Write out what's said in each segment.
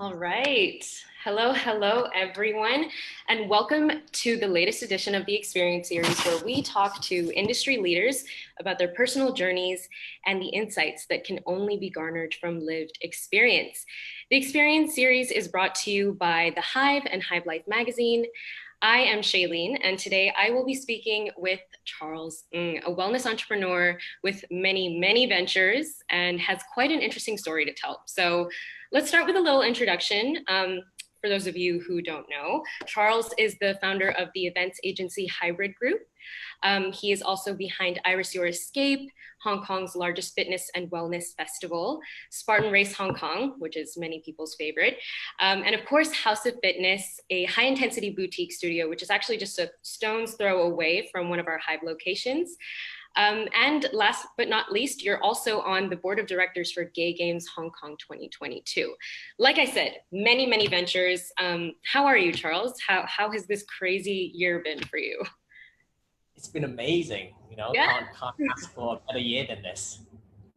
All right. Hello, everyone, and welcome to the latest edition of the Experience Series, where we talk to industry leaders about their personal journeys and the insights that can only be garnered from lived experience. The Experience Series is brought to you by The Hive and Hive Life magazine. I am Shailene, and today I will be speaking with Charlz Ng, a wellness entrepreneur with many ventures and has quite an interesting story to tell. So let's start with a little introduction. For those of you who don't know, Charlz is the founder of the events agency Hybrid Group. He is also behind Iris Your Escape, Hong Kong's largest fitness and wellness festival, Spartan Race Hong Kong, which is many people's favorite, and of course, House of Fitness, a high-intensity boutique studio, which is actually just a stone's throw away from one of our Hive locations. And last but not least, you're also on the board of directors for Gay Games Hong Kong 2022. Like I said, many ventures. How are you, Charlz? How has this crazy year been for you? It's been amazing, Yeah. can't ask for a better year than this.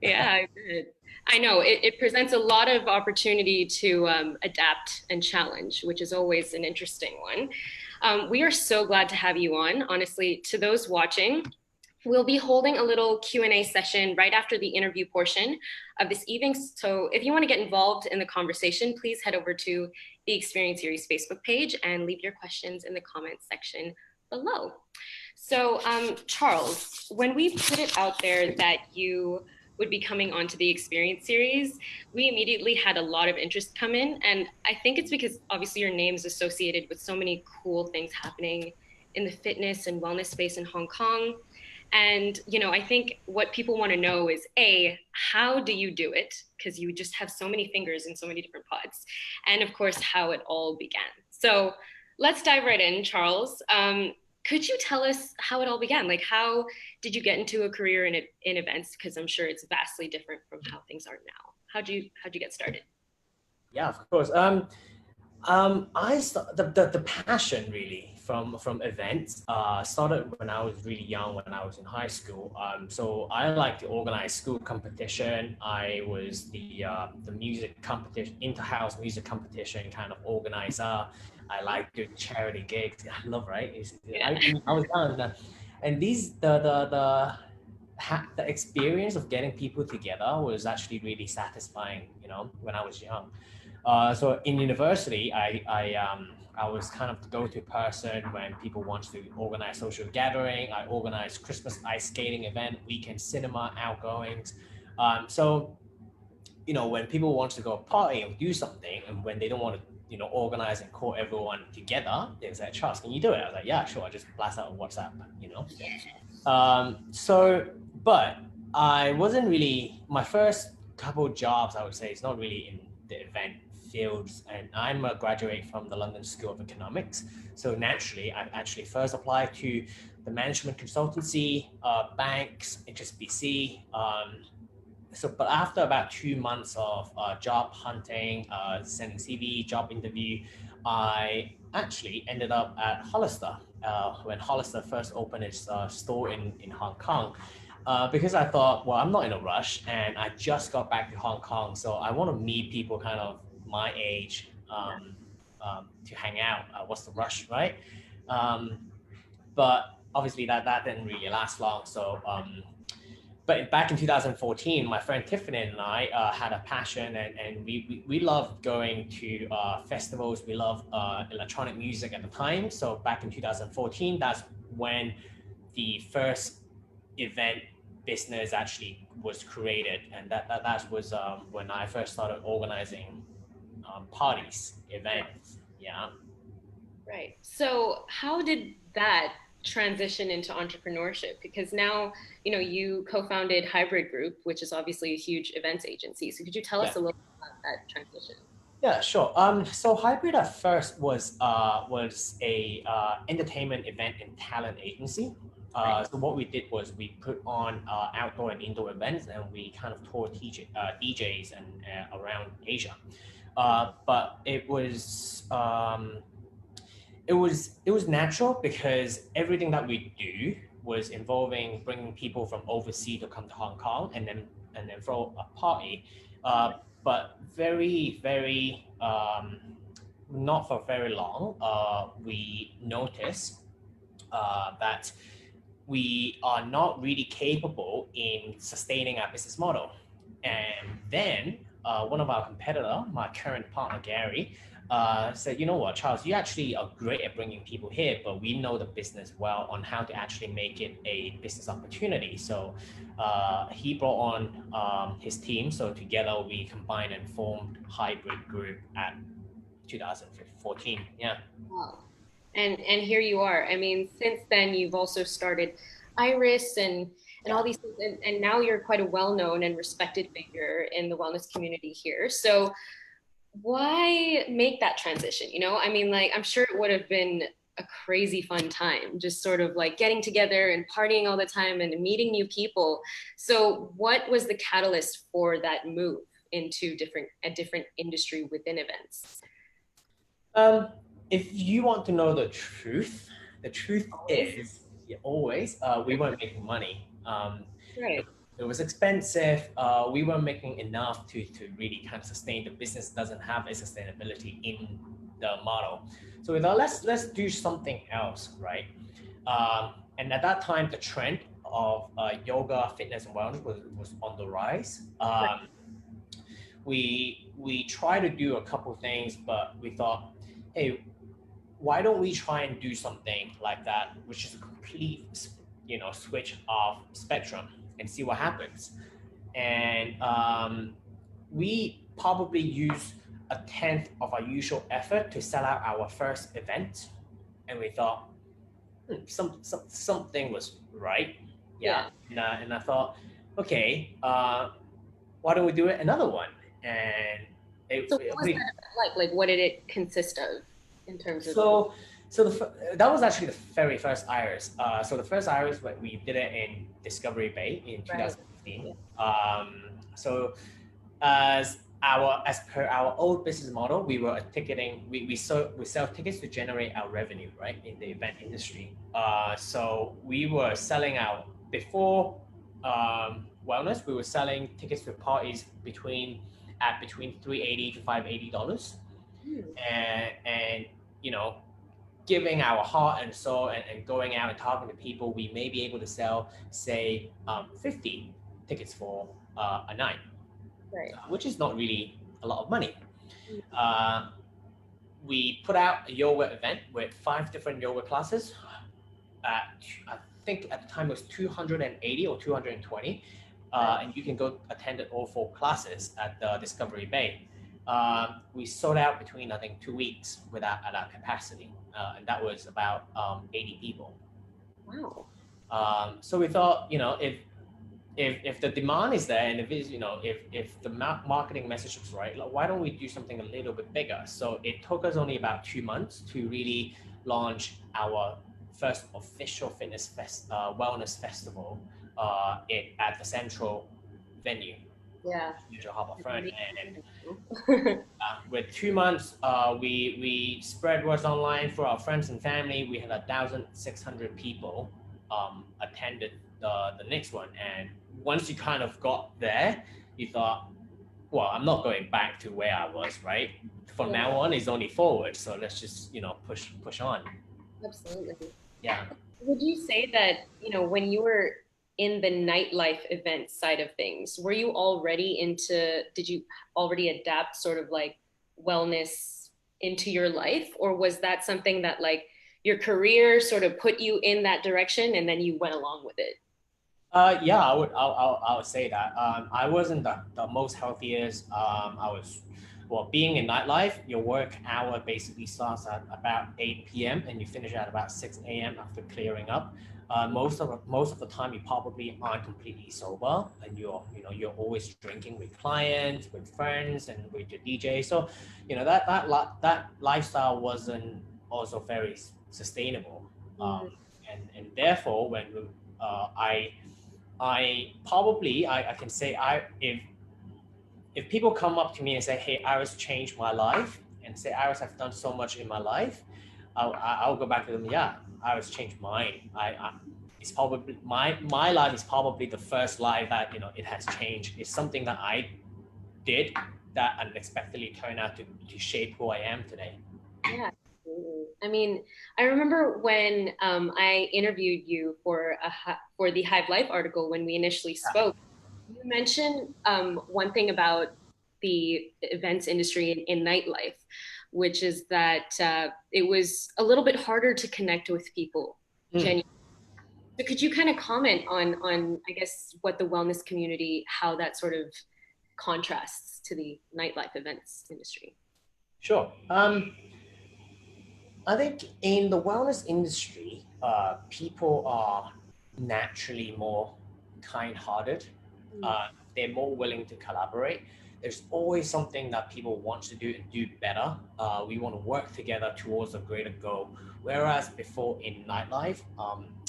Yeah, I did. I know it presents a lot of opportunity to adapt and challenge, which is always an interesting one. We are so glad to have you on. Honestly, to those watching, we'll be holding a little Q&A session right after the interview portion of this evening. So if you want to get involved in the conversation, please head over to the Experience Series Facebook page and leave your questions in the comments section below. So Charlz, when we put it out there that you would be coming onto the Experience Series, we immediately had a lot of interest come in. And I think it's because obviously your name is associated with so many cool things happening in the fitness and wellness space in Hong Kong. And, I think what people want to know is A, how do you do it? Because you just have so many fingers in so many different pots. And of course, how it all began. So let's dive right in, Charlz. Could you tell us how it all began? Like, how did you get into a career in events? Because I'm sure it's vastly different from how things are now. How'd you get started? Yeah, of course. The passion really from events started when I was really young, when I was in high school. So I like to organize school competition. I was the music competition, inter-house music competition kind of organizer. I like doing charity gigs. I love, right? Yeah. I was young, and the experience of getting people together was actually really satisfying. When I was young. So in university, I was kind of the go-to person when people want to organize social gathering. I organized Christmas ice skating event, weekend cinema outgoings. So when people want to go party and do something, and when they don't want to organize and call everyone together, they say, Charles, can you do it? I was like, yeah, sure. I just blast out on WhatsApp. But I wasn't really, my first couple jobs, I would say, it's not really in the event fields, and I'm a graduate from the London School of Economics. So naturally, I actually first applied to the management consultancy, banks, HSBC. But after about 2 months of job hunting, sending CV, job interview, I actually ended up at Hollister when Hollister first opened its store in Hong Kong. Because I thought, well, I'm not in a rush and I just got back to Hong Kong. So I want to meet people kind of my age to hang out. What's the rush, right? But obviously that didn't really last long. But back in 2014, my friend Tiffany and I had a passion, and we loved going to festivals. We loved electronic music at the time. So back in 2014, that's when the first event business actually was created, and that was when I first started organizing parties, events. Yeah. Right. So how did that transition into entrepreneurship? Because now, you co-founded Hybrid Group, which is obviously a huge events agency. So could you tell us Yeah. a little about that transition? Yeah, sure. So Hybrid at first was a entertainment event and talent agency. Right. So what we did was we put on outdoor and indoor events, and we kind of toured DJs and around Asia. But it was natural because everything that we do was involving bringing people from overseas to come to Hong Kong and then throw a party. but very not for very long, we noticed that we are not really capable in sustaining our business model. And then one of our competitor, my current partner, Gary, said, you know what, Charles, you actually are great at bringing people here, but we know the business well on how to actually make it a business opportunity. So he brought on his team. So together we combined and formed Hybrid Group at 2014. Yeah. Wow. And here you are. I mean, since then you've also started Iris and Yeah. all these things, and now you're quite a well-known and respected figure in the wellness community here. So why make that transition? You know, I mean, like, I'm sure it would have been a crazy fun time, just sort of like getting together and partying all the time and meeting new people. So what was the catalyst for that move into a different industry within events? Um, if you want to know the truth Always. is always we weren't making money. Right. It was expensive. We weren't making enough to really kind of sustain. The business doesn't have a sustainability in the model. So we thought let's do something else, right? And at that time, the trend of yoga, fitness, and wellness was on the rise. We tried to do a couple things, but we thought, hey, why don't we try and do something like that, which is a complete, switch of spectrum and see what happens. And we probably use a tenth of our usual effort to sell out our first event, and we thought something was right. Yeah. And I thought, okay, why don't we do it another one? And So what was that like? Like, what did it consist of in terms of? that was actually the very first Iris. So the first Iris, we did it in Discovery Bay in 2015. Right. So as per our old business model, we were ticketing. We sell tickets to generate our revenue, right, in the event industry. So we were selling out before wellness. We were selling tickets to parties between $380 to $580, and giving our heart and soul and going out and talking to people, we may be able to sell, say, 50 tickets for a night, Right. which is not really a lot of money. We put out a yoga event with 5 different yoga classes. I think at the time it was 280 or 220. And you can go attend all 4 classes at the Discovery Bay. We sold out between, I think, 2 weeks at our capacity. And that was about 80 people. Wow. So we thought, if the demand is there, and if the marketing message is right, like, why don't we do something a little bit bigger? So it took us only about 2 months to really launch our first official wellness festival at the central venue. Yeah. Harbourfront. And with 2 months, we spread words online for our friends and family. We had 1,600 people attended the next one. And once you kind of got there, you thought, well, I'm not going back to where I was, right? From now on, it's only forward. So let's just, push on. Absolutely. Yeah. Would you say that, when you were in the nightlife event side of things, did you already adapt sort of like wellness into your life? Or was that something that like your career sort of put you in that direction and then you went along with it? Yeah, I would say that. I wasn't the most healthiest. Being in nightlife, your work hour basically starts at about 8 p.m. and you finish at about 6 a.m. after clearing up. Most of the time, you probably aren't completely sober, and you're always drinking with clients, with friends, and with your DJ. So, that lifestyle wasn't also very sustainable. And therefore, when I can say if people come up to me and say, hey, Iris changed my life, and say, Iris, I've done so much in my life, I'll go back to them. Yeah, Iris changed mine. It's probably my life is probably the first life that it has changed. It's something that I did that unexpectedly turned out to shape who I am today. Yeah, absolutely. I mean, I remember when I interviewed you for for the Hive Life article when we initially spoke. You mentioned one thing about the events industry in nightlife, which is that it was a little bit harder to connect with people Mm. genuinely. So could you kind of comment on I guess what the wellness community, how that sort of contrasts to the nightlife events industry? Sure. I think in the wellness industry, people are naturally more kind-hearted. Mm. Uh, they're more willing to collaborate. There's always something that people want to do and do better. We want to work together towards a greater goal. Whereas before in nightlife,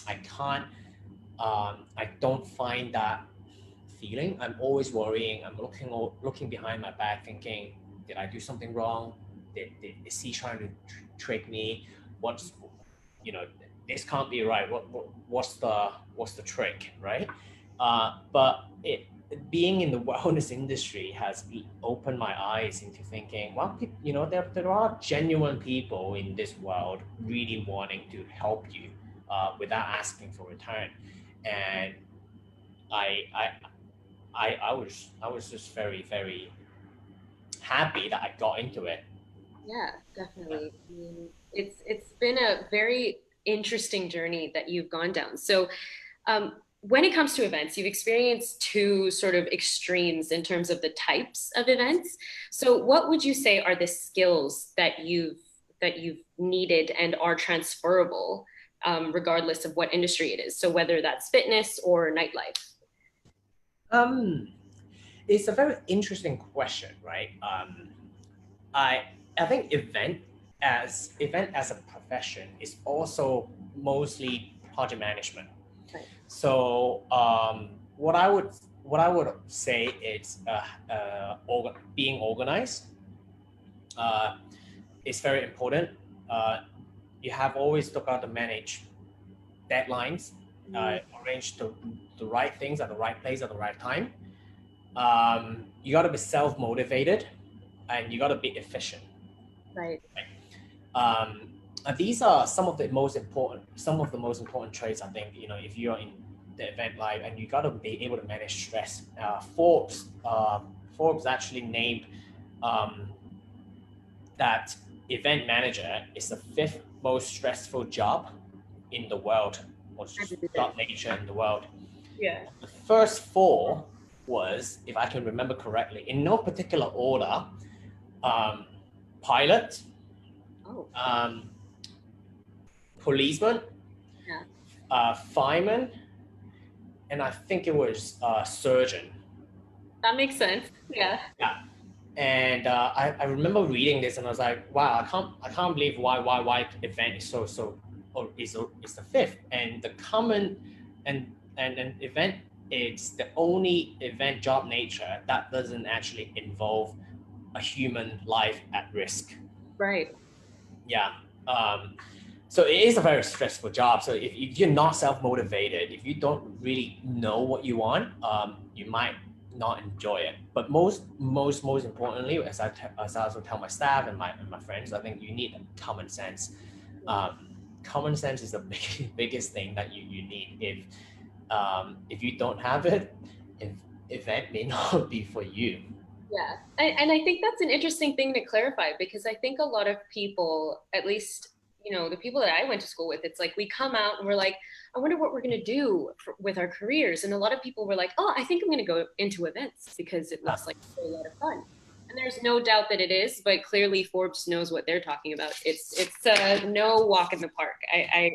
I don't find that feeling. I'm always worrying. I'm looking behind my back, thinking, did I do something wrong? Is he trying to trick me? What's, you know, this can't be right. What's the trick, right? But being in the wellness industry has opened my eyes into thinking, well, there are genuine people in this world really wanting to help you without asking for return, and I I I was just very, very happy that I got into it. Yeah, Yeah. definitely. I mean, it's been a very interesting journey that you've gone down. So, when it comes to events, you've experienced two sort of extremes in terms of the types of events. So, what would you say are the skills that you've needed and are transferable, regardless of what industry it is? So, whether that's fitness or nightlife. Um, it's a very interesting question, right? I I think event as a profession is also mostly project management. Right. So what I would say is being organized uh, is very important. Uh, you have always to got to manage deadlines, Mm. arrange the right things at the right place at the right time. You got to be self-motivated and you got to be efficient. Right. Um, and these are some of the most important traits. I think, if you're in the event life, and you got to be able to manage stress. Forbes actually named um, that event manager is the fifth most stressful job in the world, or I just believe it. job nature in the world. Yeah. The first four was, if I can remember correctly, in no particular order: um, pilot, Oh, um, policeman, yeah. fireman, and I think it was surgeon. That makes sense. Yeah. Yeah. And I remember reading this and I was like, wow, I can't believe why event is so or is the fifth. And the common and an event is the only event job nature that doesn't actually involve a human life at risk. Right. Yeah. Um, so it is a very stressful job. So if you're not self-motivated, if you don't really know what you want, you might not enjoy it. But most importantly, as I also tell my staff and my friends, I think you need common sense. Yeah. Um, Common sense is the biggest thing that you need. If you don't have it, if event may not be for you. Yeah. And I think that's an interesting thing to clarify because I think a lot of people, at least, the people that I went to school with, it's like we come out and we're like, I wonder what we're going to do with our careers. And a lot of people were like, oh, I think I'm going to go into events because it looks like a lot of fun. And there's no doubt that it is, but clearly Forbes knows what they're talking about. It's no walk in the park. I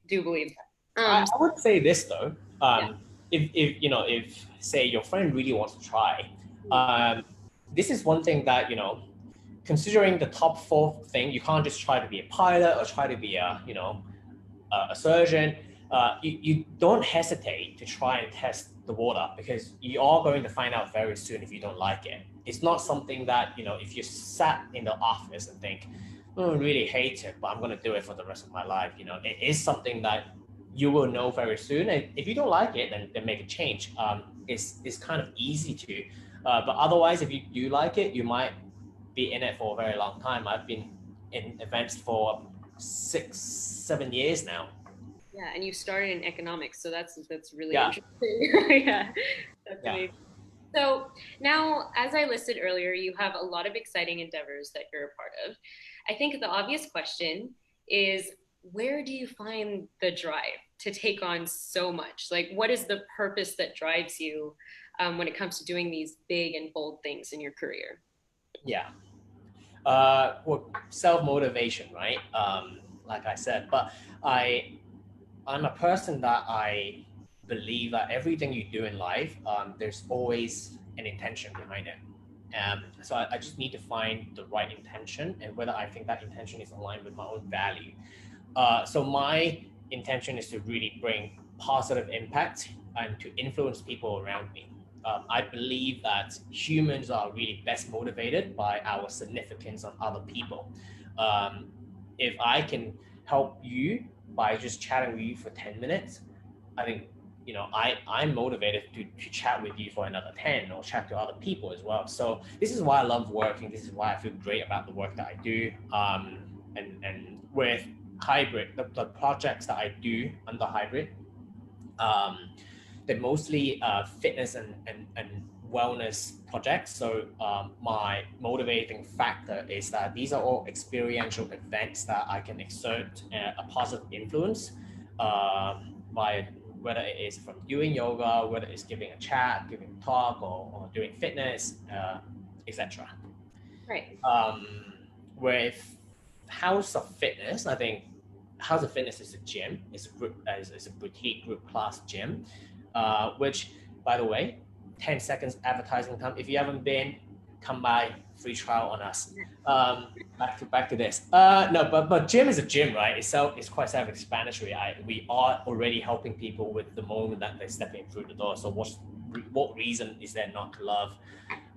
do believe that. I would say this though. Yeah. If say your friend really wants to try, um, this is one thing that considering the top four thing, you can't just try to be a pilot or try to be a surgeon. You don't hesitate to try and test the water because you are going to find out very soon if you don't like it. It's not something that if you sat in the office and think, oh, I really hate it, but I'm going to do it for the rest of my life. It is something that you will know very soon. And if you don't like it, then make a change. It's kind of easy to But otherwise, if you do like it, you might be in it for a very long time. I've been in events for 6, 7 years now. Yeah, and you started in economics, so that's really Yeah, interesting. Yeah, that's yeah, amazing. So now, as I listed earlier, you have a lot of exciting endeavors that you're a part of. I think the obvious question is, where do you find the drive to take on so much? Like, what is the purpose that drives you when it comes to doing these big and bold things in your career? yeah. Well, self-motivation, right? Like I said, but I I'm a person that I believe that everything you do in life, there's always an intention behind it. So I just need to find the right intention and whether I think that intention is aligned with my own value. So my intention is to really bring positive impact and to influence people around me. I believe that humans are really best motivated by our significance on other people. Um, if I can help you by just chatting with you for 10 minutes, I think, I'm motivated to chat with you for another 10 or chat to other people as well. So this is why I love working. This is why I feel great about the work that I do. And with hybrid, the projects that I do under hybrid, um, they're mostly fitness and wellness projects. So my motivating factor is that these are all experiential events that I can exert a positive influence by whether it is from doing yoga, whether it's giving a chat, giving a talk, or doing fitness, etc. Right. Um, with House of Fitness, I think House of Fitness is a gym. It's a group, it's a boutique group class gym, which, by the way, 10 seconds advertising time. If you haven't been, come by, free trial on us. Back to this. No, but gym is a gym, right? It's quite self-explanatory. We are already helping people with the moment that they're stepping through the door. So what reason is there not to love?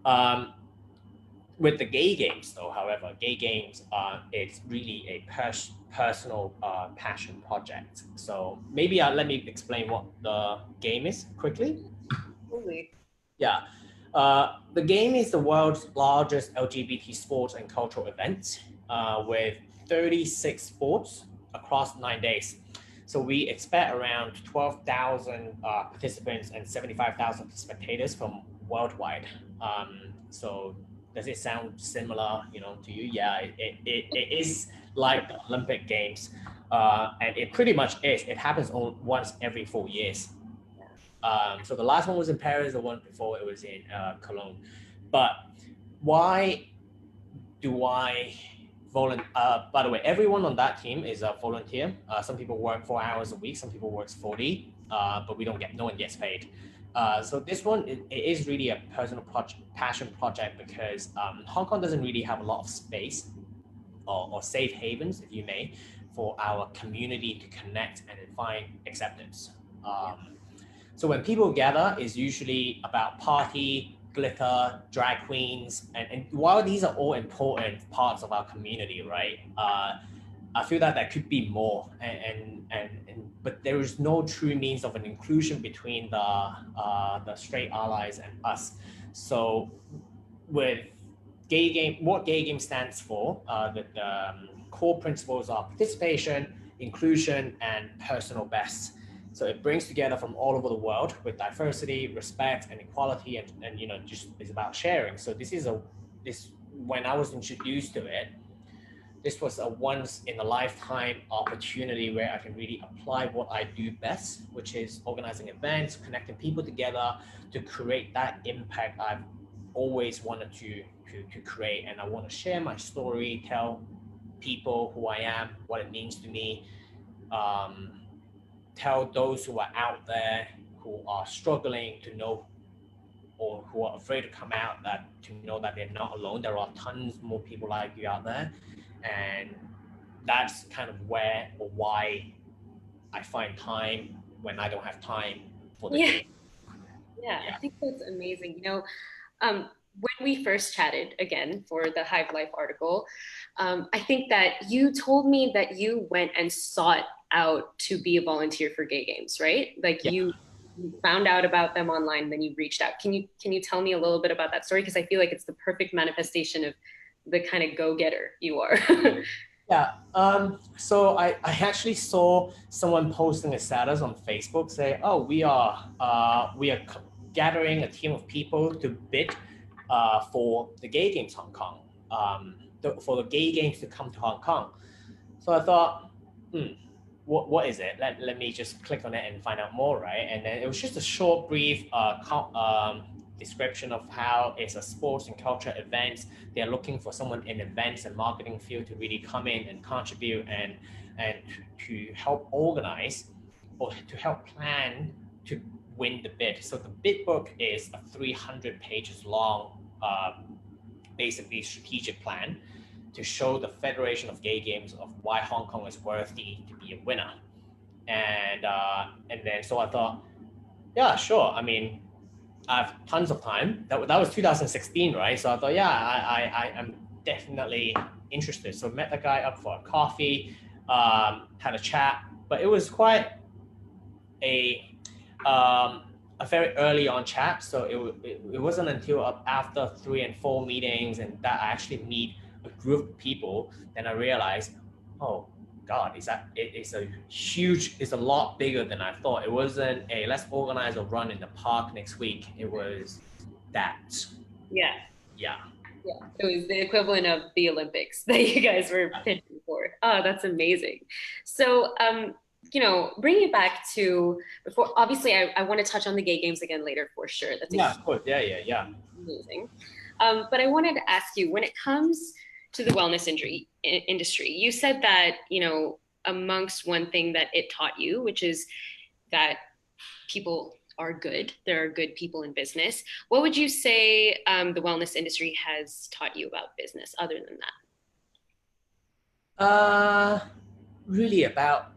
Um, with the gay games, though, however, gay games, it's really a personal passion project. So maybe let me explain what the game is quickly. Totally. Yeah. The game is the world's largest LGBT sports and cultural event with 36 sports across 9 days. So we expect around 12,000 participants and 75,000 spectators from worldwide. So does it sound similar, to you? Yeah, it is like the Olympic Games. And it pretty much is. It happens once every 4 years. So the last one was in Paris, the one before it was in Cologne. But why do I volunteer? By the way, everyone on that team is a volunteer. Some people work 4 hours a week, some people work 40, but no one gets paid. So this one, it is really a personal passion project because Hong Kong doesn't really have a lot of space or safe havens, if you may, for our community to connect and find acceptance. So when people gather, it's usually about party, glitter, drag queens, and while these are all important parts of our community, right? I feel that there could be more, but there is no true means of an inclusion between the straight allies and us. So with what gay game stands for, the core principles are participation, inclusion, and personal best. So it brings together from all over the world with diversity, respect, and equality, and just is about sharing. So when I was introduced to it, this was a once in a lifetime opportunity where I can really apply what I do best, which is organizing events, connecting people together to create that impact I've always wanted to create. And I want to share my story, tell people who I am, what it means to me, tell those who are out there who are struggling to know or who are afraid to come out to know that they're not alone. There are tons more people like you out there. And that's kind of where or why I find time when I don't have time for the game. Yeah, I Yeah. think that's amazing. Um, when we first chatted again for the Hive Life article, I think that you told me that you went and sought out to be a volunteer for gay games, right? Like Yeah. you found out about them online, then you reached out. Can you tell me a little bit about that story? Because I feel like it's the perfect manifestation of the kind of go-getter you are. Yeah. So I actually saw someone posting a status on Facebook say, "Oh, we are gathering a team of people to bid for the Gay Games Hong Kong, for the Gay Games to come to Hong Kong." So I thought, what is it? Let me just click on it and find out more, right? And then it was just a short, brief description of how it's a sports and culture event. They're looking for someone in events and marketing field to really come in and contribute and to help organize or to help plan to win the bid. So the bid book is a 300 pages long, basically strategic plan to show the Federation of Gay Games of why Hong Kong is worthy to be a winner. And then so I thought, yeah, sure. I mean, I have tons of time. That was 2016, right? So I thought, yeah, I'm definitely interested. So met the guy up for a coffee, had a chat, but it was quite a very early on chat. So it wasn't until after 3 and 4 meetings and that I actually meet a group of people, then I realized, oh God, it's a lot bigger than I thought. It wasn't a let's organize a run in the park next week. It was that. Yeah. Yeah. Yeah. It was the equivalent of the Olympics that you guys were pitching for. Oh, that's amazing. So, bring it back to before, obviously, I want to touch on the gay games again later for sure. That's Yeah, of course. Yeah. amazing. But I wanted to ask you, when it comes to the wellness industry, you said that, amongst one thing that it taught you, which is that people are good. There are good people in business. What would you say the wellness industry has taught you about business other than Really about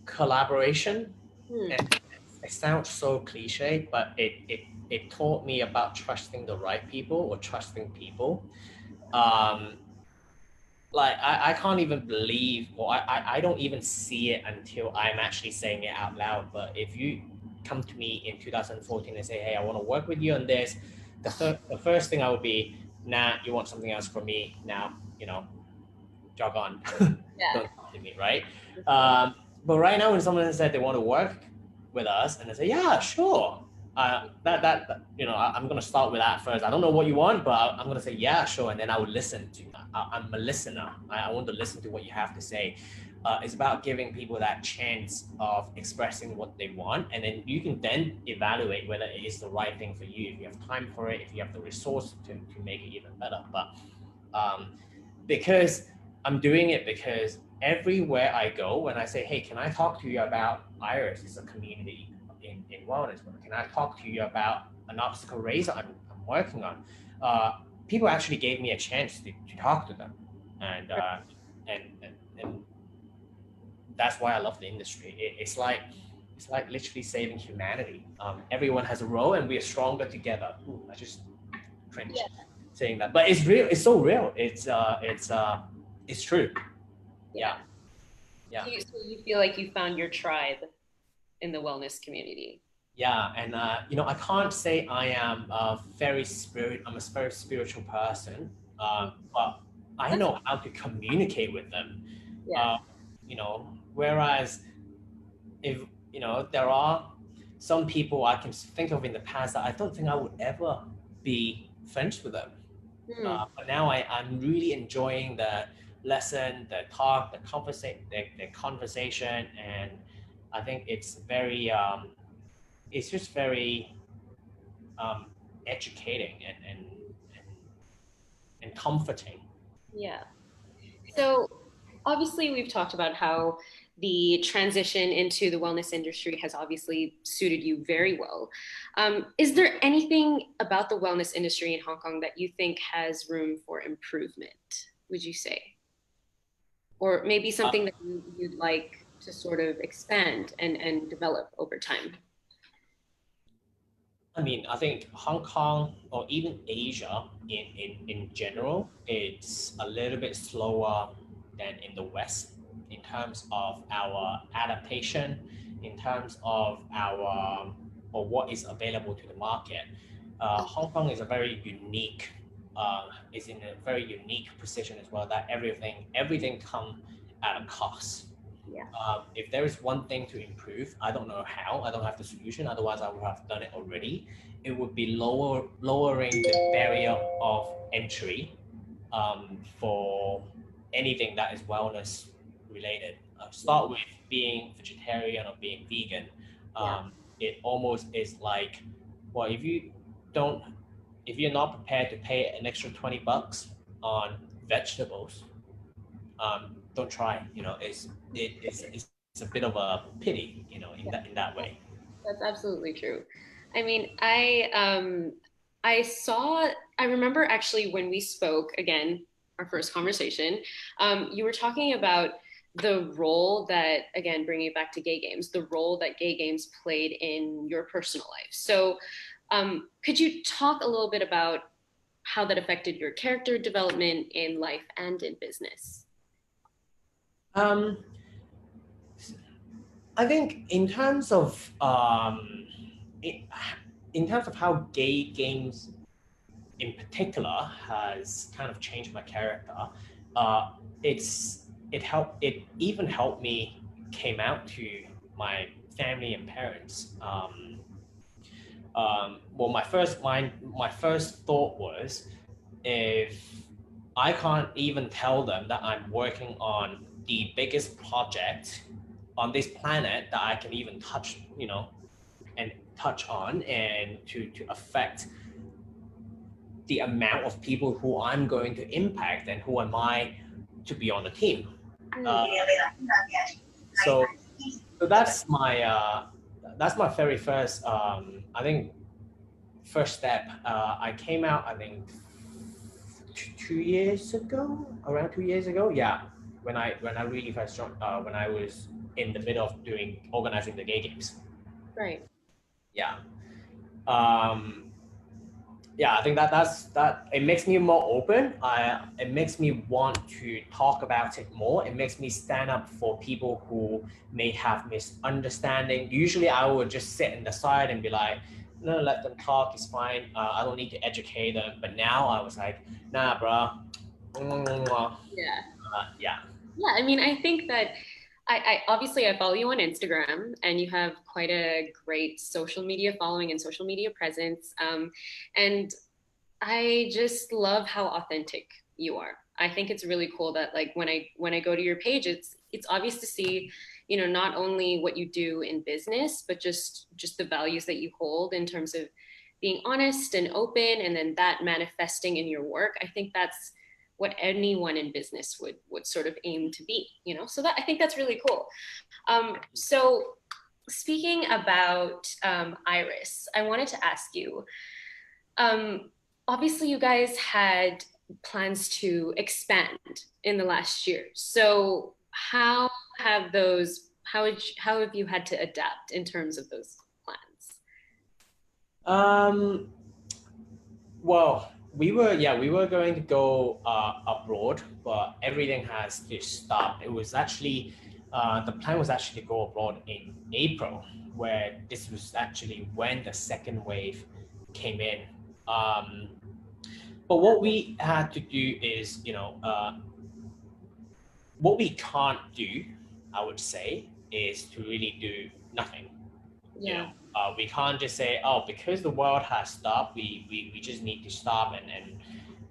collaboration. that? And it sounds so cliche, but it taught me about trusting the right people or trusting people. Um, like I can't even believe, or I don't even see it until I'm actually saying it out loud. But if you come to me in 2014 and say, hey, I want to work with you on this, the first thing I would be, nah, you want something else from me now, jog on. Yeah. Don't talk to me, right? But right now when someone said they want to work with us and I say, yeah, sure. I'm going to start with that first. I don't know what you want, but I'm going to say, yeah, sure. And then I will listen to, I'm a listener. I want to listen to what you have to say. It's about giving people that chance of expressing what they want. And then you can then evaluate whether it is the right thing for you, if you have time for it, if you have the resource to make it even better. But because I'm doing it because everywhere I go, when I say, hey, can I talk to you about Iris? It's a community in wellness. Can I talk to you about an obstacle race I'm working on? People actually gave me a chance to talk to them. And that's why I love the industry. It's like literally saving humanity. Everyone has a role and we are stronger together. Ooh, I just cringe saying that, but it's real. It's so real. It's true. Yeah. So you feel like you found your tribe in the wellness community. Yeah, and I can't say I am I'm a very spiritual person, but I know how to communicate with them. Yeah. Whereas if there are some people I can think of in the past that I don't think I would ever be friends with them. But now I'm really enjoying the lesson, the talk, the conversation, and I think it's it's just very educating and comforting. Yeah. So obviously we've talked about how the transition into the wellness industry has obviously suited you very well. Is there anything about the wellness industry in Hong Kong that you think has room for improvement, would you say? Or maybe something that you'd like to sort of expand and develop over time? I mean, I think Hong Kong or even Asia in general, it's a little bit slower than in the West in terms of our adaptation, in terms of our or what is available to the market. Hong Kong is a very unique, is in a very unique position as well, that everything comes at a cost. Yeah. If there is one thing to improve, I don't know how, I don't have the solution, otherwise I would have done it already. It would be lowering the barrier of entry for anything that is wellness related. Start with being vegetarian or being vegan. Yeah. It almost is like, well, don't, if you're not prepared to pay an extra $20 on vegetables, don't try. It's a bit of a pity, in that way. That's absolutely true. I mean, I saw I remember actually when we spoke again, our first conversation, you were talking about the role that, again, bringing it back to gay games, the role that gay games played in your personal life. So, could you talk a little bit about how that affected your character development in life and in business? Um, I think i- in terms of how gay games in particular has kind of changed my character. Uh, it even helped me came out to my family and parents. Well, my first thought was, if I can't even tell them that I'm working on the biggest project on this planet that I can even touch, and touch on, and to affect the amount of people who I'm going to impact, and who am I to be on the team. Uh, so, so that's my very first, I think, first step. I came out, I think, 2 years ago, around 2 years ago. Yeah, when I really first joined, when I was in the middle of organizing the gay games. Right. Yeah. Um, yeah, I think that it makes me more open. It makes me want to talk about it more. It makes me stand up for people who may have misunderstanding. Usually I would just sit in the side and be like, no, let them talk, it's fine. I don't need to educate them. But now I was like, nah, bro. Yeah. Yeah. Yeah, I mean, I think that I obviously I follow you on Instagram, and you have quite a great social media following and social media presence. And I just love how authentic you are. I think it's really cool that, like, when I go to your page, it's obvious to see, not only what you do in business, but just the values that you hold in terms of being honest and open, and then that manifesting in your work. I think that's what anyone in business would sort of aim to be. So that I think that's really cool. So speaking about Iris, I wanted to ask you. Um, Obviously, you guys had plans to expand in the last year. So how have you had to adapt in terms of those plans? Um, Well, we were going to go abroad, but everything has to stop. It was actually the plan was actually to go abroad in April, where this was actually when the second wave came in. Um, but what we had to do is, what we can't do, I would say, is to really do nothing. Yeah. We can't just say, oh, because the world has stopped, we just need to stop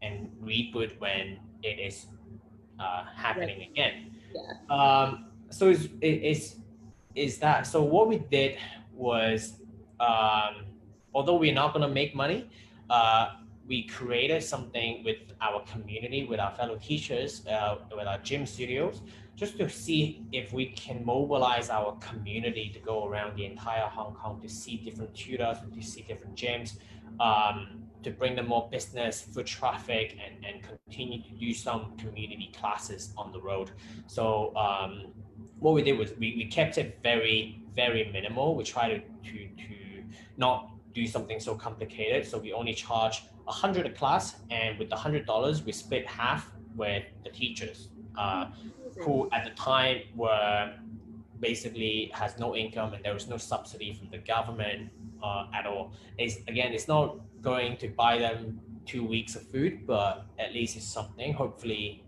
and reboot when it is Right. happening again. Yeah. So is that, so what we did was, um, although we're not going to make money, uh, we created something with our community, with our fellow teachers, with our gym studios, just to see if we can mobilize our community to go around the entire Hong Kong to see different tutors, to see different gyms, to bring them more business, foot traffic, and continue to do some community classes on the road. So what we did was we kept it very, very minimal. We tried to not do something so complicated. So we only charge 100 a class, and with the $100, we split half with the teachers, who at the time were basically has no income, and there was no subsidy from the government at all. It's not going to buy them 2 weeks of food, but at least it's something. Hopefully,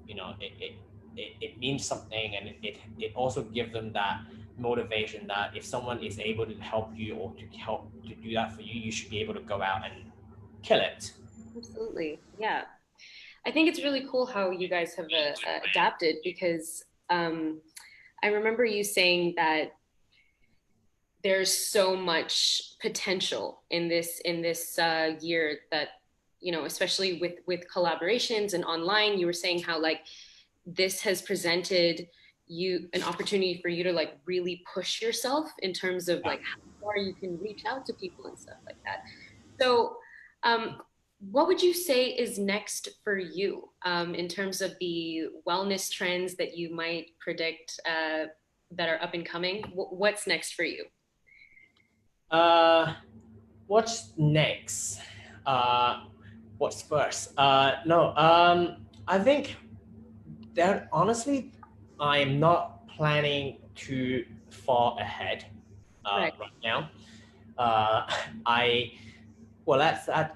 it means something, and it also gives them that motivation that if someone is able to help you or to help to do that for you, you should be able to go out and kill it. Absolutely. Yeah. I think it's really cool how you guys have adapted because I remember you saying that there's so much potential in this year that especially with collaborations and online. You were saying how like this has presented you an opportunity for you to like really push yourself in terms of Yeah. like how far you can reach out to people and stuff like that. So, um, what would you say is next for you in terms of the wellness trends that you might predict that are up and coming? What's next for you? Uh, what's next? Uh, what's first? No. I think that honestly, I am not planning too far ahead Right. right now. Uh, I Well,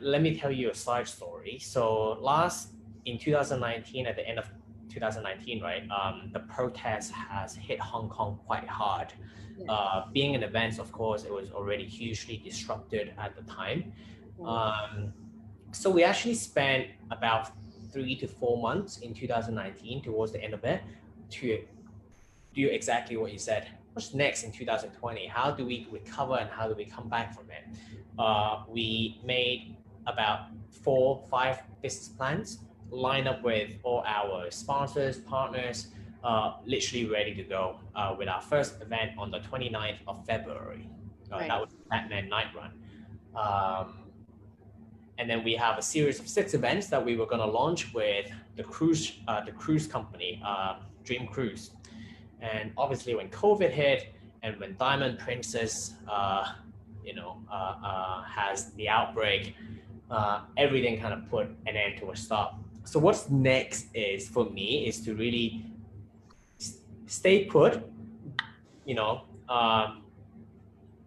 let me tell you a side story. So last in 2019, at the end of 2019, right, the protest has hit Hong Kong quite hard. Yeah. Being an event, of course, it was already hugely disrupted at the time. Right. Um, so we actually spent about 3 to 4 months in 2019 towards the end of it to do exactly what you said. What's next in 2020? How do we recover and how do we come back from it? We made about 4, 5 business plans, line up with all our sponsors, partners, literally ready to go with our first event on the 29th of February. Right. That was Batman Night Run. And then we have a series of 6 events that we were going to launch with the cruise company, Dream Cruise. And obviously, when COVID hit and when Diamond Princess, has the outbreak, everything kind of put an end to a stop. So what's next is for me is to really stay put, you know,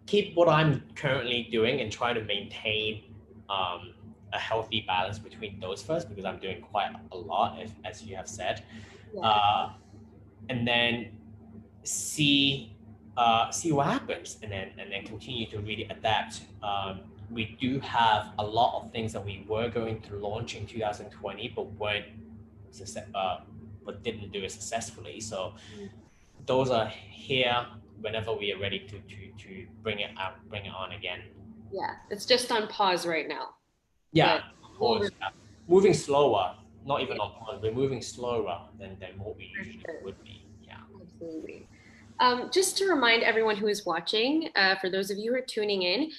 keep what I'm currently doing and try to maintain a healthy balance between those first, because I'm doing quite a lot, as you have said, Yeah. and then see what happens, and then continue to really adapt. We do have a lot of things that we were going to launch in 2020, but didn't do it successfully. So those are here whenever we are ready to bring it on again. Yeah. It's just on pause right now, Yeah, but of we'll course. Yeah. Moving slower, not even yeah, on pause. We're moving slower than what we for usually sure. would be. Yeah. Absolutely. Just to remind everyone who is watching, for those of you who are tuning in,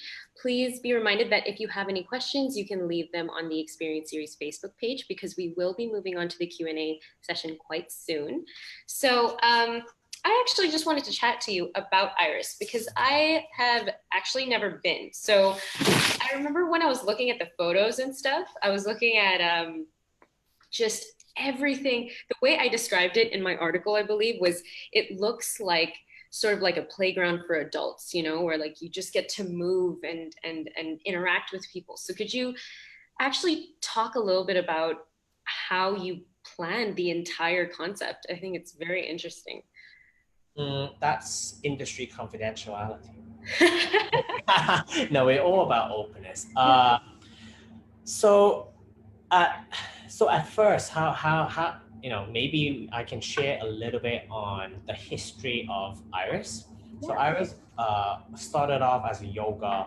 please be reminded that if you have any questions, you can leave them on the Experience Series Facebook page because we will be moving on to the Q&A session quite soon. So I actually just wanted to chat to you about Iris because I have actually never been. So I remember when I was looking at the photos and stuff, I was looking at just everything. The way I described it in my article, I believe, was it looks like sort of like a playground for adults, where like you just get to move and interact with people. So could you actually talk a little bit about how you planned the entire concept? I think it's very interesting. That's industry confidentiality. No, we're all about openness. So, uh, so at first, how maybe I can share a little bit on the history of Iris. So Yeah. Iris started off as a yoga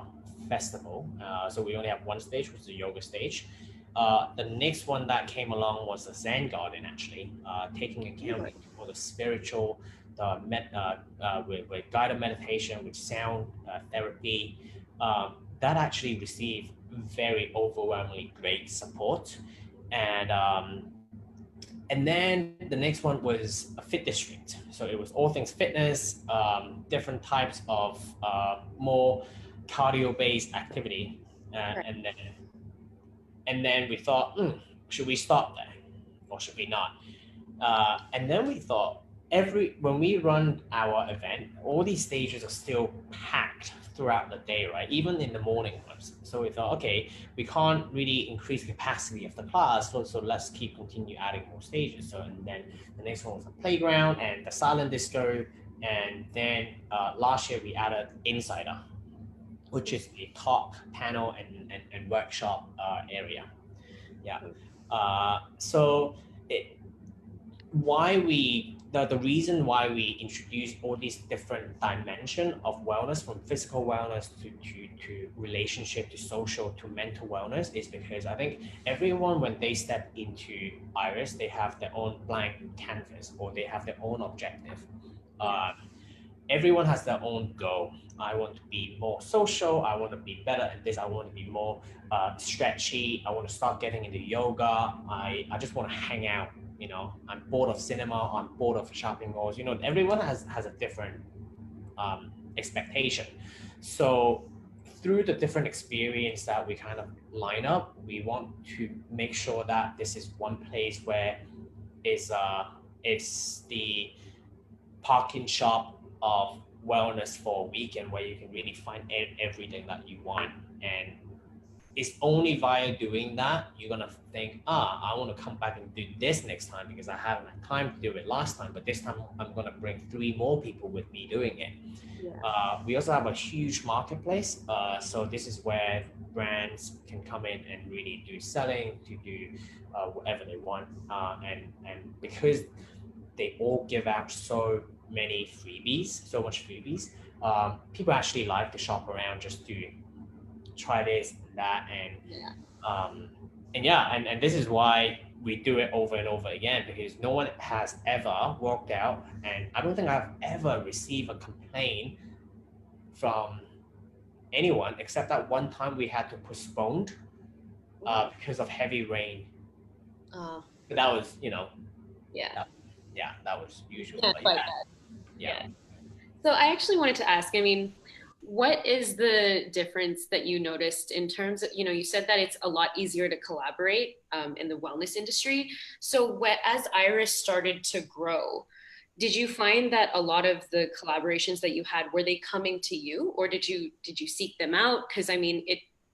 festival. So we only have one stage, which is a yoga stage. The next one that came along was a Zen garden, actually, taking account for the spiritual, with guided meditation, with sound therapy. That actually received very overwhelmingly great support, and then the next one was a fit district. So it was all things fitness, different types of more cardio-based activity, Right. and then we thought, should we stop there, or should we not? And then we thought when we run our event, all these stages are still packed throughout the day, right? Even in the morning ones. So we thought, okay, we can't really increase capacity of the class, so let's continue adding more stages. So and then the next one was the playground and the silent disco, and then last year we added Insider, which is a talk panel and workshop area. Yeah. So it, why we the reason why we introduce all these different dimension of wellness, from physical wellness to relationship to social to mental wellness, is because I think everyone, when they step into Iris, they have their own blank canvas or they have their own objective. Everyone has their own goal. I want to be more social. I want to be better at this. I want to be more stretchy. I want to start getting into yoga. I just want to hang out. I'm bored of cinema. I'm bored of shopping malls. Everyone has a different expectation. So through the different experience that we kind of line up, we want to make sure that this is one place where it's the parking shop of wellness for a weekend, where you can really find everything that you want. And it's only via doing that you're gonna think, I want to come back and do this next time, because I haven't had time to do it last time, but this time I'm gonna bring 3 more people with me doing it. We also have a huge marketplace, so this is where brands can come in and really do selling, to do whatever they want, and because they all give out so much freebies. People actually like to shop around just to try this and that, and this is why we do it over and over again, because no one has ever walked out, and I don't think I've ever received a complaint from anyone, except that one time we had to postpone because of heavy rain. But that was, that was usual. So I actually wanted to ask, I mean, what is the difference that you noticed in terms of, you said that it's a lot easier to collaborate in the wellness industry. So as Iris started to grow, did you find that a lot of the collaborations that you had, were they coming to you, or did you seek them out? Because I mean,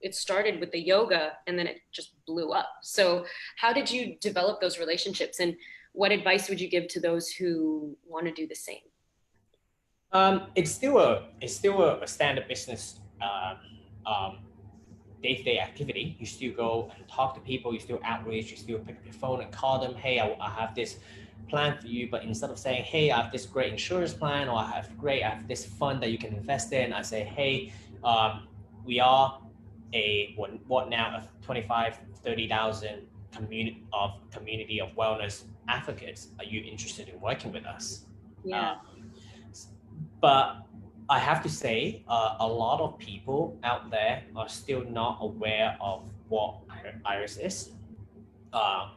it started with the yoga and then it just blew up. So how did you develop those relationships, and what advice would you give to those who want to do the same? It's still a standard business day-to-day activity. You still go and talk to people, you still outreach, you still pick up your phone and call them, hey, I have this plan for you. But instead of saying, hey, I have this great insurance plan, or I have this fund that you can invest in, I say, hey, we are a 25, 30,000 community of wellness advocates. Are you interested in working with us? But I have to say, a lot of people out there are still not aware of what Iris is.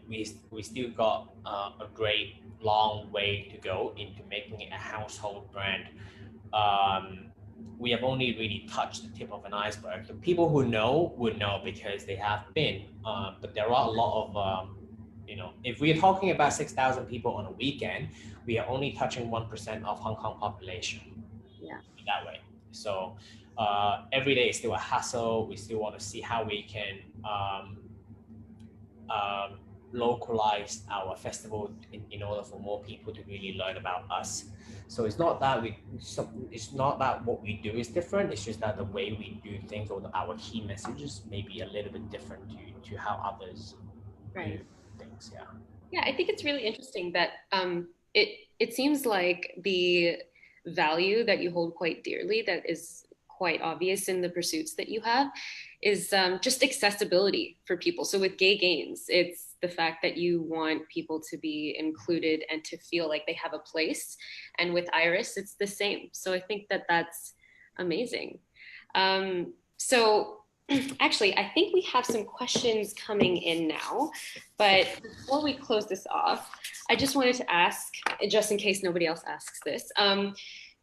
We still got a great long way to go into making it a household brand. We have only really touched the tip of an iceberg. The people who know would know because they have been, but there are a lot of, if we're talking about 6,000 people on a weekend, we are only touching 1% of Hong Kong population. That way. So every day is still a hassle. We still want to see how we can localize our festival in order for more people to really learn about us. So it's not that what we do is different. It's just that the way we do things, or our key messages, may be a little bit different to how others do things. Yeah, I think it's really interesting that it seems like the value that you hold quite dearly, that is quite obvious in the pursuits that you have, is just accessibility for people. So with Gay Games, it's the fact that you want people to be included and to feel like they have a place. And with Iris, it's the same. So I think that that's amazing. So actually, I think we have some questions coming in now. But before we close this off, I just wanted to ask, just in case nobody else asks this,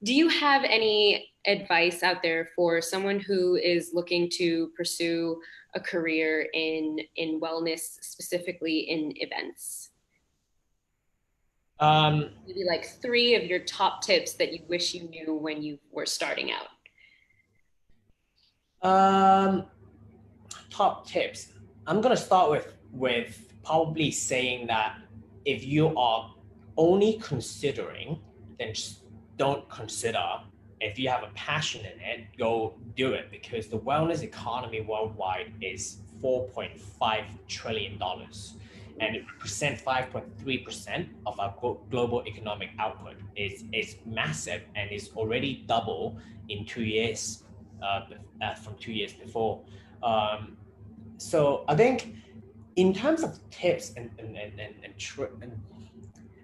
do you have any advice out there for someone who is looking to pursue a career in wellness, specifically in events? Maybe like 3 of your top tips that you wish you knew when you were starting out. Um, Top tips. I'm gonna start with probably saying that if you are only considering, then just don't consider. If you have a passion in it, go do it, because the wellness economy worldwide is $4.5 trillion, and it represents 5.3% of our global economic output. It's massive, and it's already double in 2 years from 2 years before. Um, so I think in terms of tips and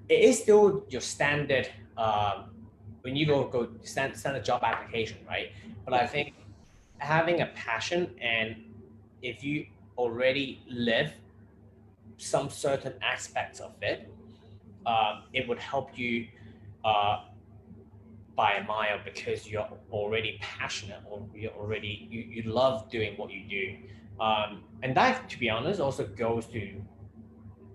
it is still your standard when you go standard job application, right? But I think having a passion, and if you already live some certain aspects of it, it would help you uh, by a mile, because you're already passionate, or you love doing what you do. And that, to be honest, also goes to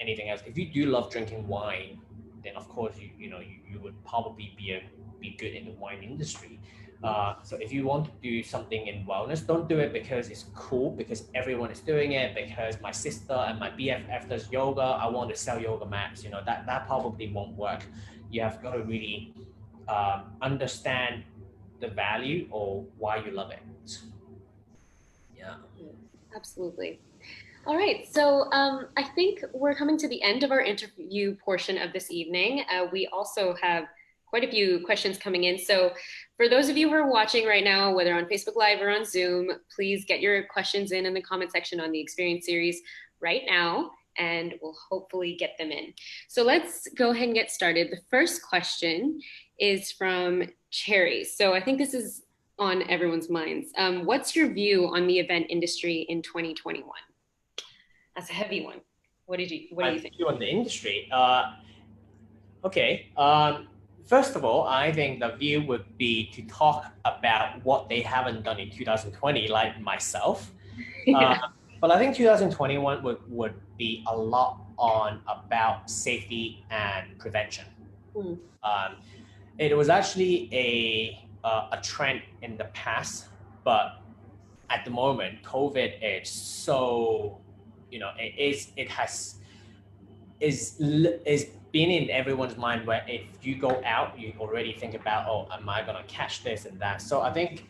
anything else. If you do love drinking wine, then of course you would probably be good in the wine industry. So if you want to do something in wellness, don't do it because it's cool, because everyone is doing it, because my sister and my BFF does yoga, I want to sell yoga mats. That probably won't work. You have got to really understand the value or why you love it. Yeah. Absolutely. All right, so I think we're coming to the end of our interview portion of this evening. We also have quite a few questions coming in. So for those of you who are watching right now, whether on Facebook Live or on Zoom, please get your questions in the comment section on the Experience series right now, and we'll hopefully get them in. So let's go ahead and get started. The first question is from Cherry. So I think this is on everyone's minds. What's your view on the event industry in 2021? That's a heavy one. What do you think? View on the industry. Okay. First of all, I think the view would be to talk about what they haven't done in 2020, like myself. Yeah. But I think 2021 would be a lot on about safety and prevention. Hmm. It was actually a trend in the past, but at the moment, COVID is so, is been in everyone's mind, where if you go out, you already think about, oh, am I gonna catch this and that? So I think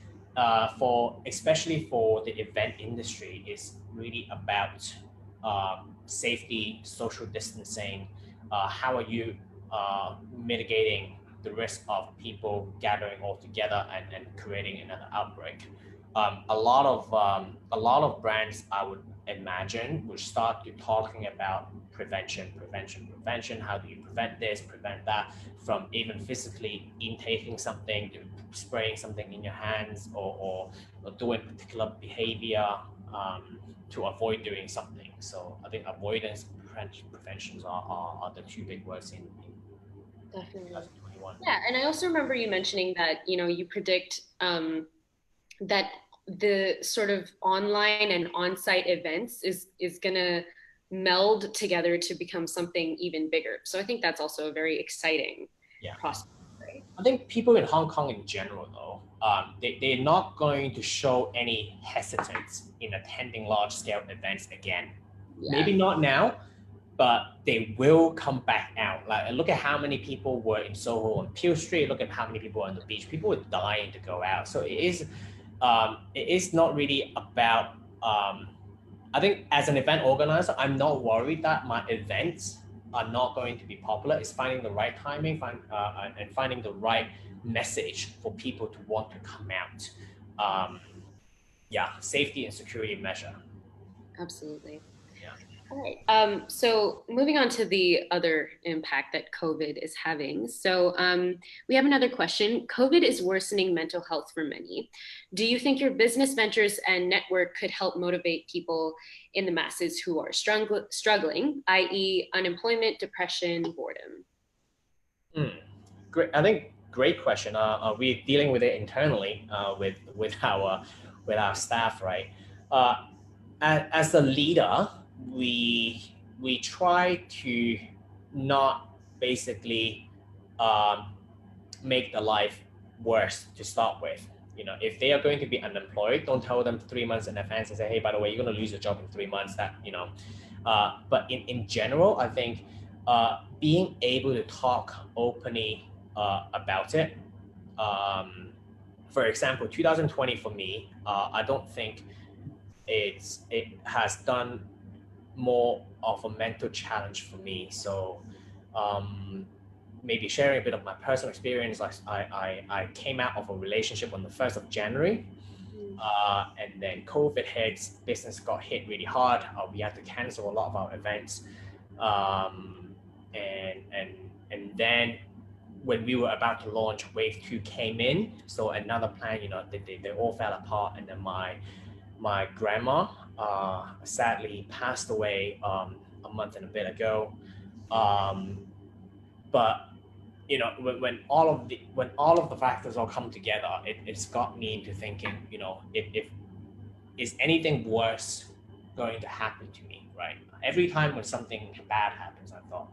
for especially for the event industry, is really about safety, social distancing. How are you mitigating the risk of people gathering all together and creating another outbreak? A lot of brands, I would imagine, would start to talking about prevention. How do you prevent this, prevent that, from even physically intaking something to spraying something in your hands, or doing particular behavior to avoid doing something. So I think avoidance, preventions are the two big words in Definitely. 2021. Yeah, and I also remember you mentioning that you predict that the sort of online and on-site events is gonna meld together to become something even bigger. So I think that's also a very exciting prospect. Right? I think people in Hong Kong in general, though, they're not going to show any hesitance in attending large-scale events again. Yeah. Maybe not now, but they will come back out. Like, look at how many people were in Soho on Peel Street. Look at how many people were on the beach. People were dying to go out. So it is not really about. I think as an event organizer, I'm not worried that my events are not going to be popular. It's finding the right timing, and finding the right message for people to want to come out. Safety and security measure. Absolutely. Yeah. All right. So moving on to the other impact that COVID is having. So we have another question. COVID is worsening mental health for many. Do you think your business ventures and network could help motivate people in the masses who are struggling, i.e., unemployment, depression, boredom? Great. I think great question. We're dealing with it internally with our staff, right? As a leader, we try to not basically make the life worse to start with. if they are going to be unemployed, don't tell them 3 months in advance and say, hey, by the way, you're going to lose your job in 3 months. But in general, I think being able to talk openly about it. For example, 2020 for me, I don't think it has done more of a mental challenge for me. So maybe sharing a bit of my personal experience. I came out of a relationship on the 1st of January. And then COVID hits, business got hit really hard. We had to cancel a lot of our events. And then when we were about to launch, Wave 2 came in. So another plan, they all fell apart. And then my grandma sadly passed away a month and a bit ago. But when all of the factors all come together, it's got me into thinking, if is anything worse going to happen to me, right? Every time when something bad happens, I thought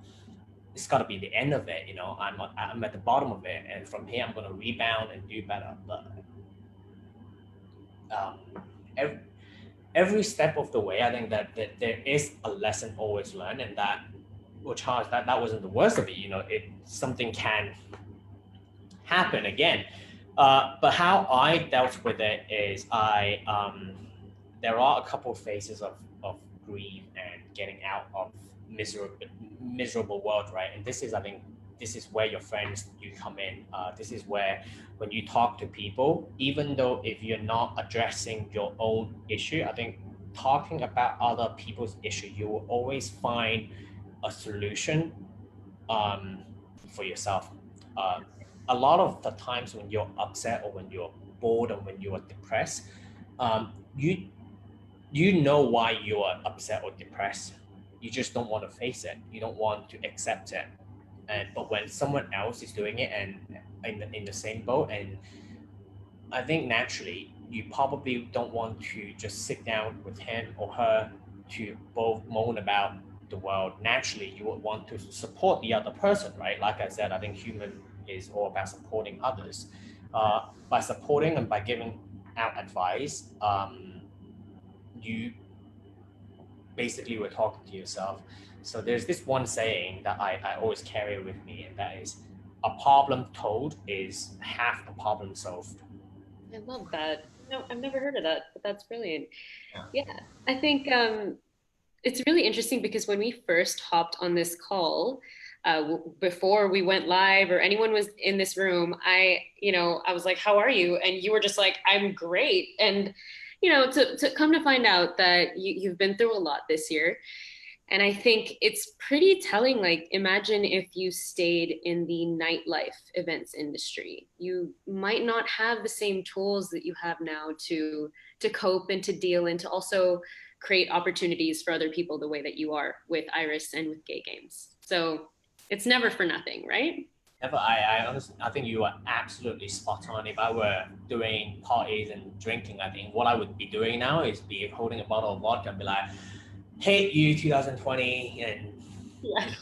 it's got to be the end of it. I'm at the bottom of it, and from here I'm going to rebound and do better. But every step of the way, I think that there is a lesson always learned, and that, well, Charles, that wasn't the worst of it. Something can happen again. But how I dealt with it is there are a couple of phases of grief and getting out of miserable world, right? And I think this is where your friends, you come in. This is where, when you talk to people, even though if you're not addressing your own issue, I think talking about other people's issue, you will always find a solution for yourself. A lot of the times when you're upset or when you're bored or when you are depressed, you know why you are upset or depressed. You just don't want to face it. You don't want to accept it. But when someone else is doing it and in the same boat, and I think naturally you probably don't want to just sit down with him or her to both moan about the world. Naturally, you would want to support the other person, right? Like I said, I think human is all about supporting others. By supporting and by giving out advice, you basically were talking to yourself. So there's this one saying that I always carry with me, and that is, a problem told is half the problem solved. I love that. No, I've never heard of that, but that's brilliant. Yeah. Yeah, I think it's really interesting because when we first hopped on this call, before we went live or anyone was in this room, I was like, "How are you?" And you were just like, "I'm great." And to come to find out that you've been through a lot this year. And I think it's pretty telling. Like, imagine if you stayed in the nightlife events industry. You might not have the same tools that you have now to cope and to deal and to also create opportunities for other people the way that you are with Iris and with Gay Games. So it's never for nothing, right? Never. I honestly, I think you are absolutely spot on. If I were doing parties and drinking, I think what I would be doing now is be holding a bottle of vodka and be like, hate you 2020, and Yeah.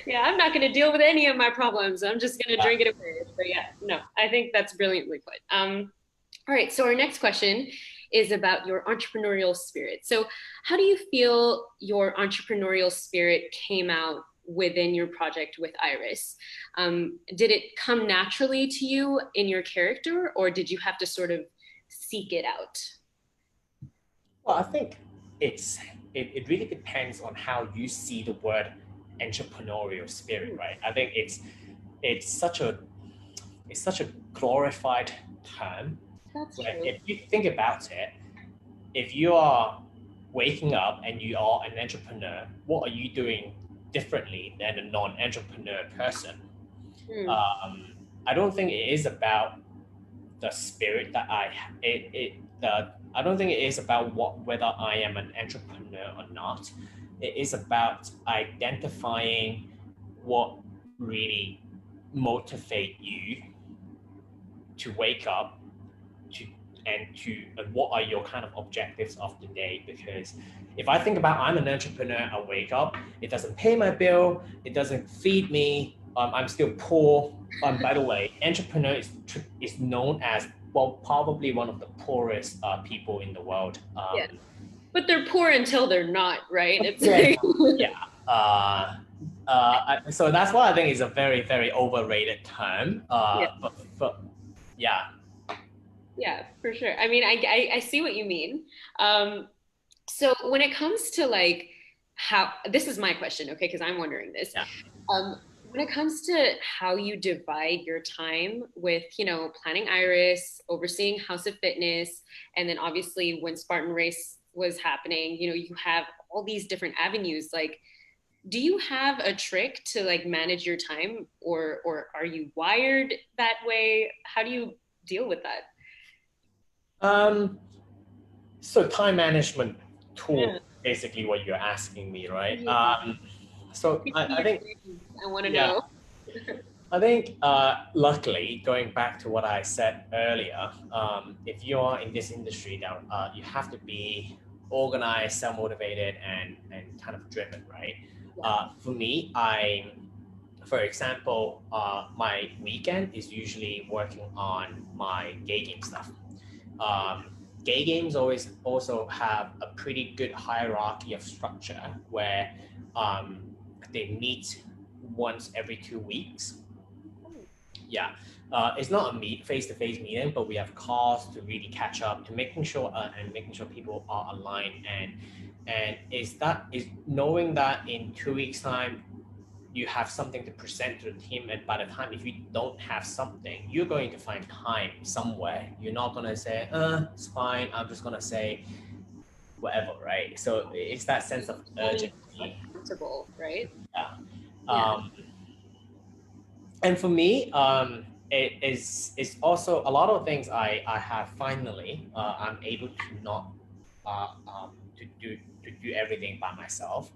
Yeah, I'm not going to deal with any of my problems. I'm just going to drink it away. But yeah, no, I think that's brilliantly put. All right, so our next question is about your entrepreneurial spirit. So, how do you feel your entrepreneurial spirit came out within your project with Iris? Did it come naturally to you in your character, or did you have to sort of seek it out? well, I think it really depends on how you see the word entrepreneurial spirit, right? I think it's such a glorified term. That's But true. if you think about it, if you are waking up and you are an entrepreneur, what are you doing differently than a non-entrepreneur person? Hmm. I don't think it is about the spirit that I don't think it is about whether I am an entrepreneur or not. It is about identifying what really motivate you to wake up to and what are your kind of objectives of the day. Because if I think about, I'm an entrepreneur, I wake up, it doesn't pay my bill, it doesn't feed me, I'm still poor. By the way, entrepreneur is known as well, probably one of the poorest people in the world. Yeah. But they're poor until they're not, right? It's Yeah, like yeah. So that's why I think it's a very, very overrated term. yeah. But yeah. Yeah, for sure. I mean, I see what you mean. So when it comes to like how this is my question, okay, because I'm wondering this. Yeah. When it comes to how you divide your time with, planning Iris, overseeing House of Fitness, and then obviously when Spartan Race was happening, you have all these different avenues. Like, do you have a trick to like manage your time, or are you wired that way? How do you deal with that? Um, so time management Yeah. tool, basically what you're asking me, right? Yeah. So I think, I want to yeah, know. I think luckily, going back to what I said earlier, if you are in this industry now, you have to be organized, self-motivated, and kind of driven, right? For me, for example, my weekend is usually working on my gay game stuff. Um, Gay games always also have a pretty good hierarchy of structure where um, they meet once every 2 weeks. Yeah, it's not a face-to-face meeting, but we have calls to really catch up, to making sure people are aligned, and is knowing that in 2 weeks time you have something to present to the team, and by the time if you don't have something, you're going to find time somewhere. You're not going to say it's fine, I'm just going to say whatever, right? So it's that sense of urgency. Accountable, right? Yeah. Yeah. And for me, it's also a lot of things I have finally I'm able to not to do everything by myself.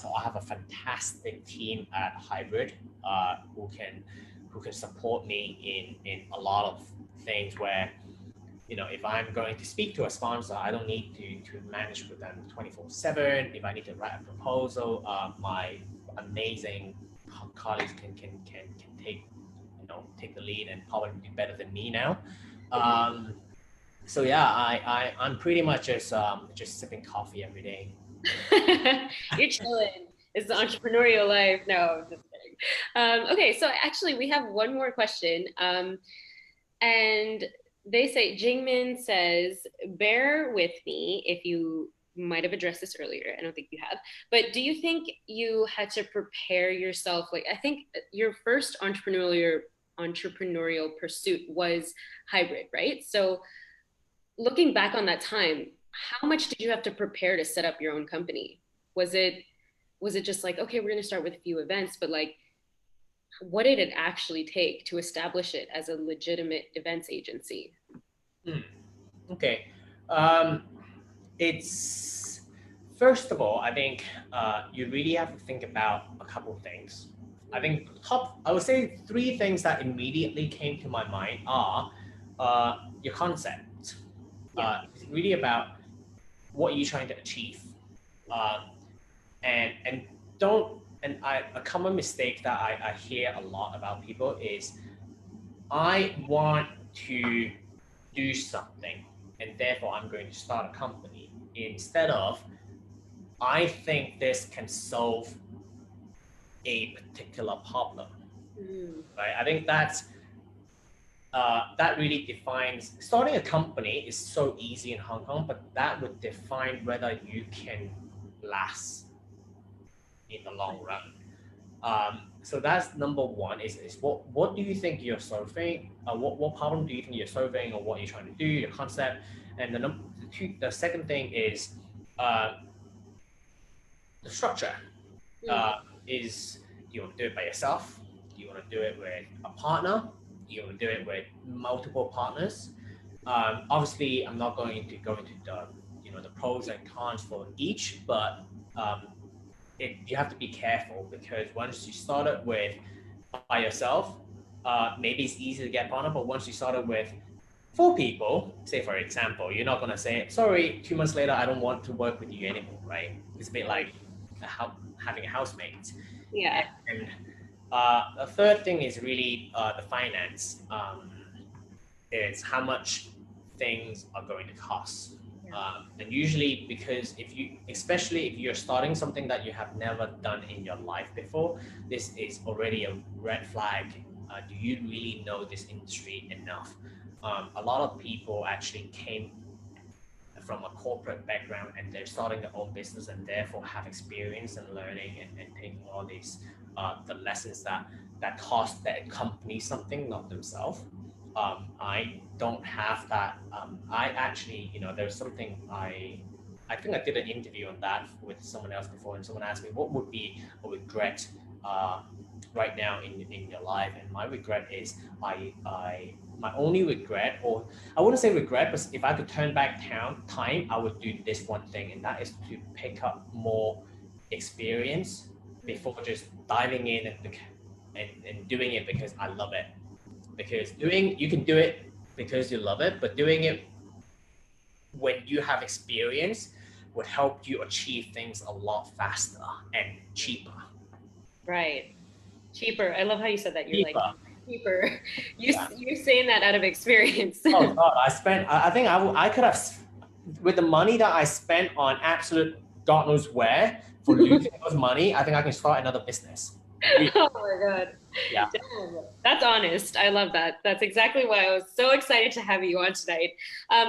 So I have a fantastic team at Hybrid who can support me in a lot of things where, if I'm going to speak to a sponsor, I don't need to manage with them 24/7. If I need to write a proposal, my amazing colleagues can take the lead and probably be better than me now. So yeah, I'm pretty much just sipping coffee every day. You're chilling. It's the entrepreneurial life. No, I'm just kidding. Okay, so actually, we have one more question. And they say, Jingmin says, bear with me if you might have addressed this earlier. I don't think you have. But do you think you had to prepare yourself? Like, I think your first entrepreneurial pursuit was hybrid, right? So looking back on that time, how much did you have to prepare to set up your own company? Was it was it just like, okay, we're going to start with a few events, but like what did it actually take to establish it as a legitimate events agency? Hmm. Okay. Um, it's First of all, I think you really have to think about a couple of things. I think I would say three things that immediately came to my mind are your concept. It's really about what you're trying to achieve, uh, and don't. And a common mistake that I hear a lot about people is I want to do something, and therefore I'm going to start a company, instead of I think this can solve a particular problem. Mm. Right? I think that really defines starting a company is so easy in Hong Kong, but that would define whether you can last in the long run. So that's number one is what do you think you're solving? What problem do you think you're solving, or what you're trying to do, your concept? And the second thing is the structure. Mm. Is you want to do it by yourself? Do you want to do it with a partner? Do you want to do it with multiple partners? Obviously, I'm not going to go into the pros and cons for each, but you have to be careful, because once you start it with by yourself, maybe it's easy to get a partner, but once you start it with four people, say for example, you're not going to say, sorry, 2 months later, I don't want to work with you anymore, right? It's a bit like having a housemate. Yeah. And the third thing is really the finance. it's how much things are going to cost. Yeah. And usually, because especially if you're starting something that you have never done in your life before, this is already a red flag. Do you really know this industry enough? A lot of people actually came from a corporate background and they're starting their own business and therefore have experience and learning and taking all these the lessons that cost that company something, not themselves. I don't have that. I actually, there's something I think I did an interview on that with someone else before, and someone asked me what would be a regret right now in your life, and my regret is I my only regret, or I wouldn't say regret, but if I could turn back time, I would do this one thing, and that is to pick up more experience before just diving in and doing it because I love it. Because you can do it because you love it, but doing it when you have experience would help you achieve things a lot faster and cheaper. Right. Cheaper. I love how you said that. You're like Cheaper. cheaper. Yeah. You're saying that out of experience. Oh God, I think I could have, with the money that I spent on absolute God knows where for losing those money, I think I can start another business. Really. Oh my God. Yeah. Damn. That's honest. I love that. That's exactly why I was so excited to have you on tonight.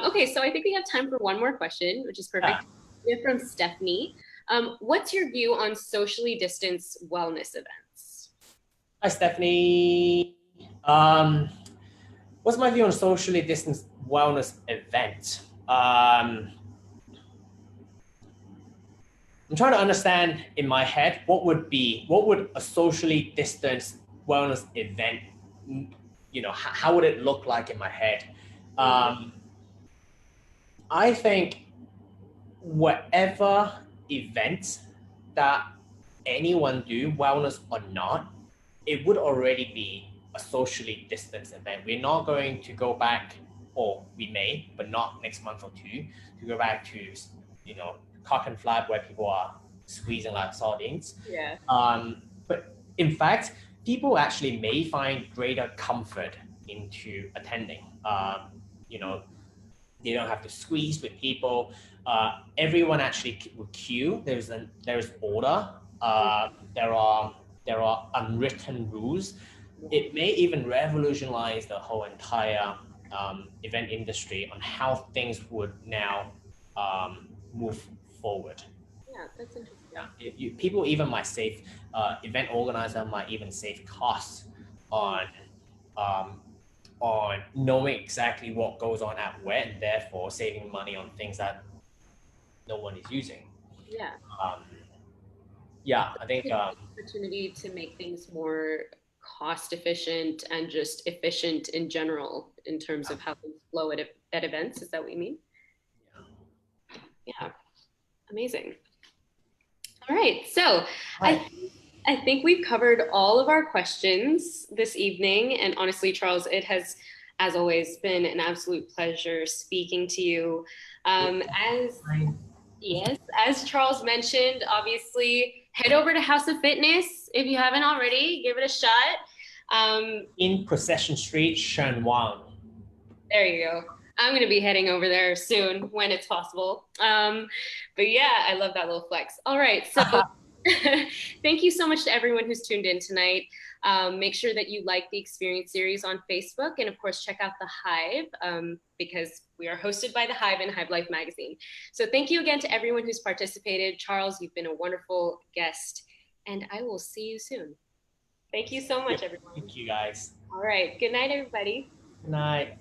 Okay, so I think we have time for one more question, which is Yeah. perfect. We have from Stephanie. What's your view on socially distanced wellness events? Hi, Stephanie. What's my view on socially distanced wellness event? I'm trying to understand in my head what would a socially distanced wellness event, how would it look like in my head? I think whatever event that anyone do, wellness or not, it would already be a socially distanced event. We're not going to go back, or we may, but not next month or two, to go back to, cock and flap where people are squeezing like sardines. Yeah. But in fact, people actually may find greater comfort into attending. They don't have to squeeze with people. Everyone actually will queue. There's order. There are unwritten rules. It may even revolutionize the whole entire event industry on how things would now move forward. Yeah, that's interesting. Yeah, people even might save, event organizer might even save costs on um, on knowing exactly what goes on at where, and therefore saving money on things that no one is using. Yeah. Yeah, I think Opportunity to make things more cost efficient and just efficient in general in terms of how things flow at events. Is that what you mean? Yeah. Amazing. All right. So right. I think we've covered all of our questions this evening. And honestly, Charles, it has, as always, been an absolute pleasure speaking to you. Yes, as Charles mentioned, obviously, head over to House of Fitness if you haven't already. Give it a shot. In Procession Street, Shenwang. There you go. I'm going to be heading over there soon when it's possible. But yeah, I love that little flex. All right. So thank you so much to everyone who's tuned in tonight. Make sure that you like the Experience series on Facebook, and of course, check out The Hive because we are hosted by The Hive and Hive Life Magazine. So thank you again to everyone who's participated. Charles, you've been a wonderful guest, and I will see you soon. Thank you so much, everyone. Thank you, guys. All right. Good night, everybody. Good night.